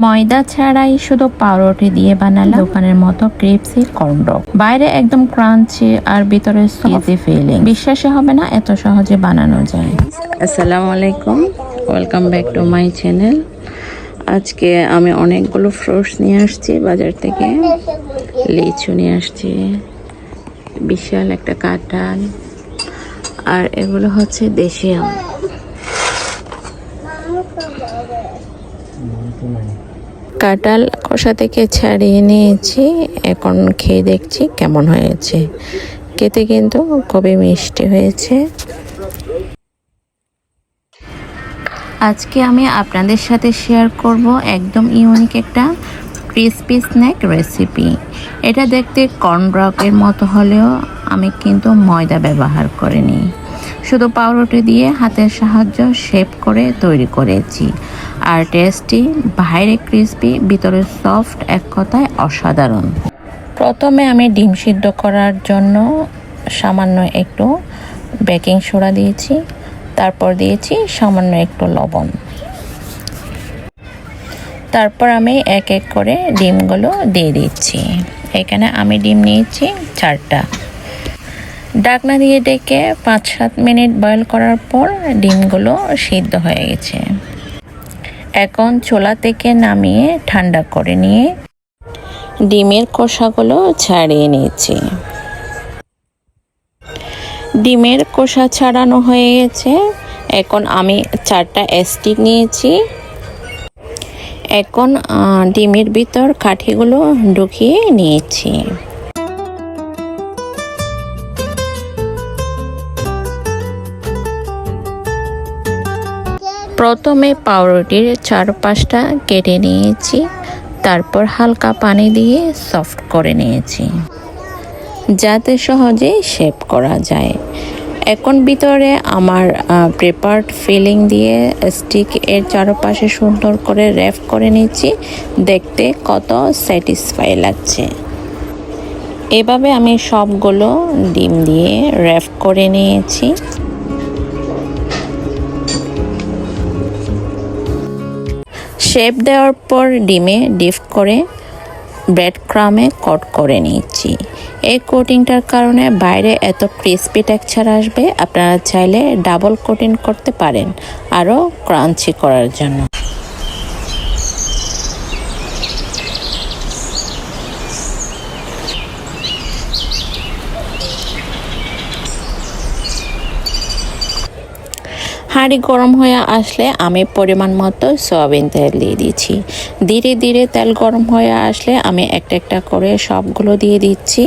ময়দা ছাড়াই শুধু পাউরুটি দিয়ে বানালাম দোকানের মতো ক্রিপসি কর্নডগ। বাইরে একদম ক্রাঞ্চি আর ভিতরে সফট ফিলিং। বিশ্বাসে হবে না এত সহজে বানানো যায়। আসসালামু আলাইকুম, welcome back to my channel. আজকে আমি অনেকগুলো ফ্রুটস নিয়ে আসছি বাজার থেকে। লিচু নিয়ে আসছি, বিশাল একটা কাঁঠাল, আর এগুলো হচ্ছে দেশি আম। কাঁঠাল খোসা থেকে ছাড়িয়ে নিয়েছি, এখন খেয়ে দেখছি কেমন হয়েছে। খেতে কিন্তু খুবই মিষ্টি হয়েছে। আজকে আমি আপনাদের সাথে শেয়ার করব একদম ইউনিক একটা ক্রিসপি স্ন্যাক রেসিপি। এটা দেখতে কর্নডগের মতো হলেও আমি কিন্তু ময়দা ব্যবহার করিনি, শুধু পাউরুটি দিয়ে হাতের সাহায্য শেপ করে তৈরি করেছি। আর টেস্টি, বাইরে ক্রিসপি, ভিতরে সফট, এক কথায় অসাধারণ। প্রথমে আমি ডিম সিদ্ধ করার জন্য সামান্য একটু বেকিং সোডা দিয়েছি, তারপর দিয়েছি সামান্য একটু লবণ। তারপর আমি এক এক করে ডিমগুলো দিয়ে দিচ্ছি। এখানে আমি ডিম নিয়েছি 4টা। ঢাকনা দিয়ে ডেকে 5-7 মিনিট বয়েল করার পর ডিমগুলো সিদ্ধ হয়ে গেছে। এখন চুলা থেকে নামিয়ে ঠান্ডা করে নিয়ে ডিমের খোসাগুলো ছাড়িয়ে নিয়েছি। ডিমের খোসা ছাড়ানো হয়ে গেছে। এখন আমি 4টা স্টিক নিয়েছি। এখন ডিমের ভিতর কাঠিগুলো ঢুকিয়ে নিয়েছি। প্রথমে পাউরুটির 4-5টা কেটে নিয়েছি, তারপর হালকা পানি দিয়ে সফট করে নিয়েছি যাতে সহজে শেপ করা যায়। এখন ভিতরে আমার প্রিপার্ড ফিলিং দিয়ে স্টিক এর চারপাশে সুন্দর করে র্যাপ করে নিচ্ছি। দেখতে কত স্যাটিসফাই লাগছে। এভাবে আমি সবগুলো ডিম দিয়ে র্যাপ করে নিয়েছি। শেপ দেওয়ার পর ডিমে ডিপ করে ব্রেড ক্রামে কোট করে নিচ্ছি। এই কোটিংটার কারণে বাইরে এত ক্রিসপি টেক্সচার আসবে। আপনারা চাইলে ডাবল কোটিং করতে পারেন আরও ক্রাঞ্চি করার জন্য। হাঁড়ি গরম হয়ে আসলে আমি পরিমাণ মতো সয়াবিন তেল দিয়ে দিচ্ছি। ধীরে ধীরে তেল গরম হয়ে আসলে আমি একটা একটা করে সবগুলো দিয়ে দিচ্ছি।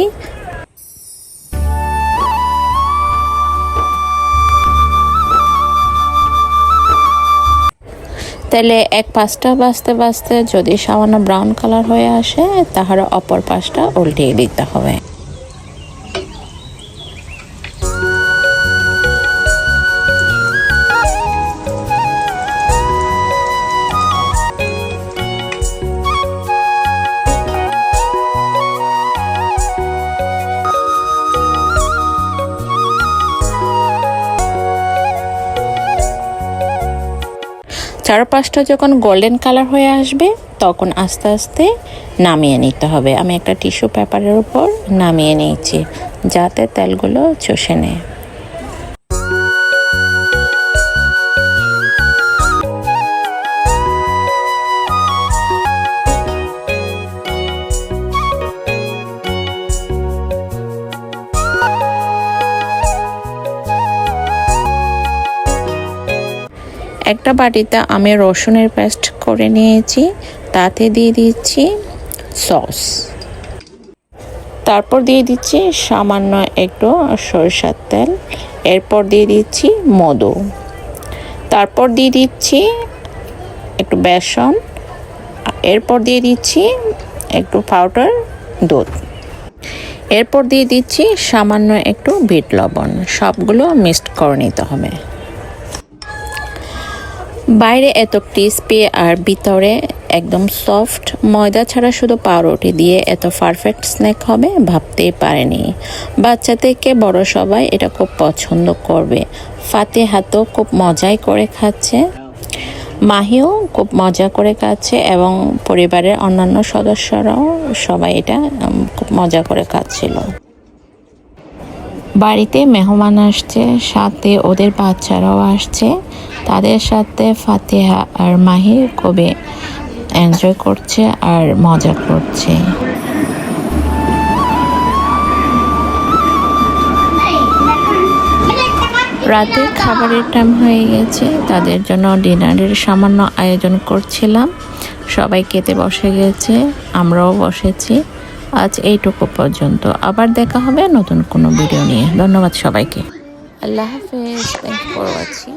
তেলে এক পাশটা ভাজতে ভাজতে যদি সামান্য ব্রাউন কালার হয়ে আসে, তাহলে অপর পাশটা উল্টিয়ে দিতে হবে। চারপাশটা যখন গোল্ডেন কালার হয়ে আসবে, তখন আস্তে আস্তে নামিয়ে নিতে হবে। আমি একটা টিস্যু পেপারের উপর নামিয়ে নিয়েছি যাতে তেলগুলো চষে নেয়। একটা বাটিতে আমি রসুনের পেস্ট করে নিয়েছি, তাতে দিয়ে দিচ্ছি সস। তারপর দিয়ে দিচ্ছি সামান্য একটু সরিষার তেল। এরপর দিয়ে দিচ্ছি মধু। তারপর দিয়ে দিচ্ছি একটু বেসন। এরপর দিয়ে দিচ্ছি একটু পাউডার দুধ। এরপর দিয়ে দিচ্ছি সামান্য একটু বিট লবণ। সবগুলো মিক্সড করে নিতে হবে। বাইরে এত ক্রিসপি আর ভিতরে একদম সফট, ময়দা ছাড়া শুধু পাউরুটি দিয়ে এত পারফেক্ট স্ন্যাক হবে ভাবতেই পারেনি। বাচ্চা থেকে বড় সবাই এটা খুব পছন্দ করবে। ফাতিহা তো খুব মজাই করে খাচ্ছে। মাহিও খুব মজা করে খাচ্ছে এবং পরিবারের অন্যান্য সদস্যরাও সবাই এটা খুব মজা করে খাচ্ছিল। বাড়িতে মেহমান আসছে, সাথে ওদের বাচ্চারাও আসছে। তাদের সাথে ফাতিহা আর মাহি খুবই এনজয় করছে আর মজা করছে। রাতে খাবারের টাইম হয়ে গেছে, তাদের জন্য ডিনারের সামান্য আয়োজন করছিলাম। সবাই খেতে বসে গেছে, আমরাও বসেছি। আজ এইটুকু পর্যন্ত, আবার দেখা হবে নতুন কোনো ভিডিও নিয়ে। ধন্যবাদ সবাইকে। আল্লাহ হাফেজ, থ্যাংক ফর ওয়াচিং।